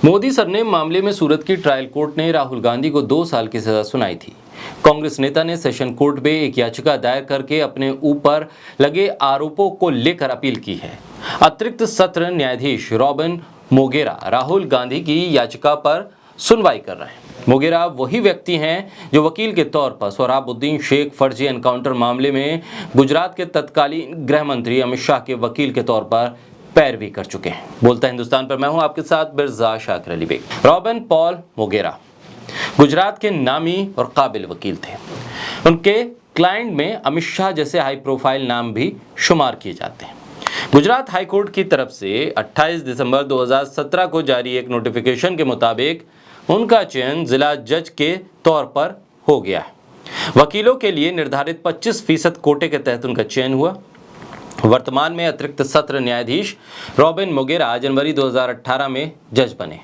Modi sir ने मामले में सूरत की ट्रायल कोर्ट ने राहुल गांधी को 2 साल की सजा सुनाई थी। कांग्रेस नेता ने सेशन कोर्ट में एक याचिका दायर करके अपने ऊपर लगे आरोपों को लेकर अपील की है। अतिरिक्त सत्र न्यायाधीश रॉबिन मोगेरा राहुल गांधी की याचिका पर सुनवाई कर रहे हैं। मोगेरा वही व्यक्ति हैं जो वकील के तौर पर सोहराबुद्दीन शेख फर्जी एनकाउंटर मामले में गुजरात के तत्कालीन गृह मंत्री अमित शाह के वकील के तौर पर पैरवी कर चुके हैं। बोलता हिंदुस्तान पर मैं हूं आपके साथ बिरजा शाकिर अली बेग। रॉबिन पॉल मोगेरा गुजरात के नामी और काबिल वकील थे। उनके क्लाइंट में अमित शाह जैसे हाई प्रोफाइल नाम भी शुमार किए जाते हैं। गुजरात हाई कोर्ट की तरफ से 28 दिसंबर 2017 को जारी एक नोटिफिकेशन के मुताबिक उनका चयन जिला जज के तौर पर हो गया है। वकीलों के लिए निर्धारित 25% कोटे के तहत उनका चयन हुआ। वर्तमान में अतिरिक्त सत्र न्यायाधीश रॉबिन मोगेरा जनवरी 2018 में जज बने।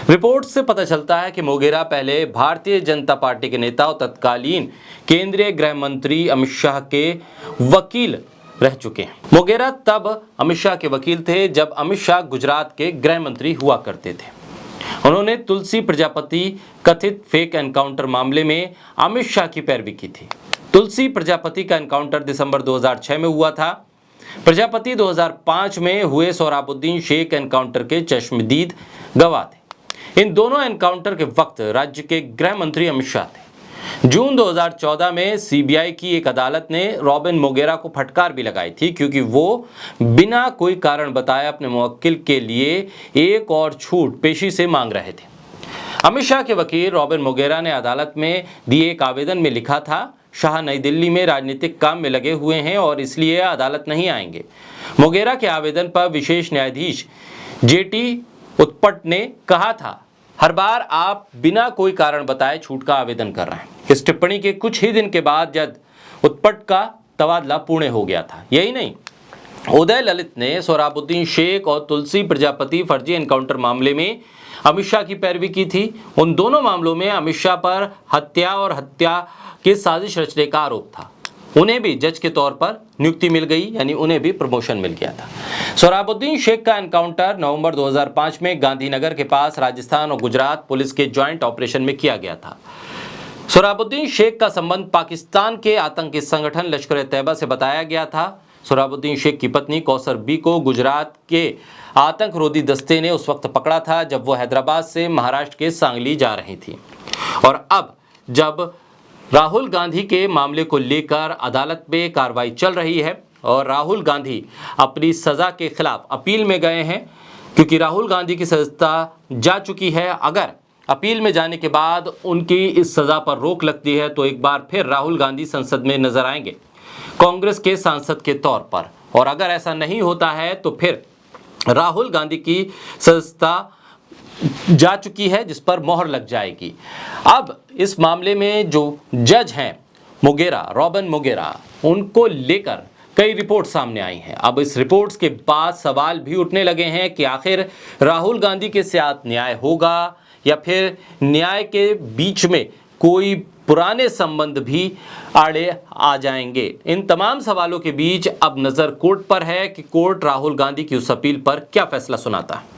रिपोर्ट से पता चलता है कि मोगेरा पहले भारतीय जनता पार्टी के नेता और तत्कालीन केंद्रीय गृह मंत्री अमित शाह के वकील रह चुके हैं। मोगेरा तब अमित शाह के वकील थे जब अमित शाह गुजरात के गृह मंत्री हुआ करते थे। उन्होंने तुलसी प्रजापति कथित फेक एनकाउंटर मामले में अमित शाह की पैरवी की थी। तुलसी प्रजापति का एनकाउंटर दिसंबर 2006 में हुआ था। प्रजापति 2005 में हुए सोहराबुद्दीन शेख एनकाउंटर के चश्मदीद गवाह थे। इन दोनों एनकाउंटर के वक्त राज्य के गृह मंत्री अमित शाह थे। जून 2014 में सीबीआई की एक अदालत ने रॉबिन मोगेरा को फटकार भी लगाई थी, क्योंकि वो बिना कोई कारण बताए अपने मुवक्किल के लिए एक और छूट पेशी से मांग रहे थे। अमित शाह के वकील रॉबिन मोगेरा ने अदालत में दिए एक आवेदन में लिखा था, शाह नई दिल्ली में राजनीतिक काम में लगे हुए हैं और इसलिए अदालत नहीं आएंगे। मोगेरा के आवेदन पर विशेष न्यायाधीश जेटी उत्पट ने कहा था, हर बार आप बिना कोई कारण बताए छूट का आवेदन कर रहे हैं। इस टिप्पणी के कुछ ही दिन के बाद जज उत्पट का तबादला पुणे हो गया था। यही नहीं, उदय ललित ने सोहराबुद्दीन शेख और तुलसी प्रजापति फर्जी एनकाउंटर मामले में अमित शाह की पैरवी की थी। उन दोनों मामलों में अमित शाह पर हत्या और हत्या की साजिश रचने का आरोप था। उन्हें भी जज के तौर पर नियुक्ति मिल गई, यानी उन्हें भी प्रमोशन मिल गया था। सोहराबुद्दीन शेख का एनकाउंटर नवंबर 2005 में गांधीनगर के पास राजस्थान और गुजरात पुलिस के ज्वाइंट ऑपरेशन में किया गया था। सोहराबुद्दीन शेख का संबंध पाकिस्तान के आतंकी संगठन लश्कर-ए-तैयबा से बताया गया था। सोहराबुद्दीन शेख की पत्नी कौसर बी को गुजरात के आतंकरोधी दस्ते ने उस वक्त पकड़ा था जब वो हैदराबाद से महाराष्ट्र के सांगली जा रही थी। और अब जब राहुल गांधी के मामले को लेकर अदालत में कार्रवाई चल रही है और राहुल गांधी अपनी सज़ा के खिलाफ अपील में गए हैं, क्योंकि राहुल गांधी की सज़ा जा चुकी है। अगर अपील में जाने के बाद उनकी इस सज़ा पर रोक लगती है तो एक बार फिर राहुल गांधी संसद में नजर आएंगे कांग्रेस के सांसद के तौर पर, और अगर ऐसा नहीं होता है तो फिर राहुल गांधी की सज़ा जा चुकी है जिस पर मोहर लग जाएगी। अब इस मामले में जो जज हैं मोगेरा, रॉबिन मोगेरा, उनको लेकर कई रिपोर्ट सामने आई हैं। अब इस रिपोर्ट्स के बाद सवाल भी उठने लगे हैं कि आखिर राहुल गांधी के साथ न्याय होगा या फिर न्याय के बीच में कोई पुराने संबंध भी आड़े आ जाएंगे। इन तमाम सवालों के बीच अब नज़र कोर्ट पर है कि कोर्ट राहुल गांधी की उस अपील पर क्या फैसला सुनाता है।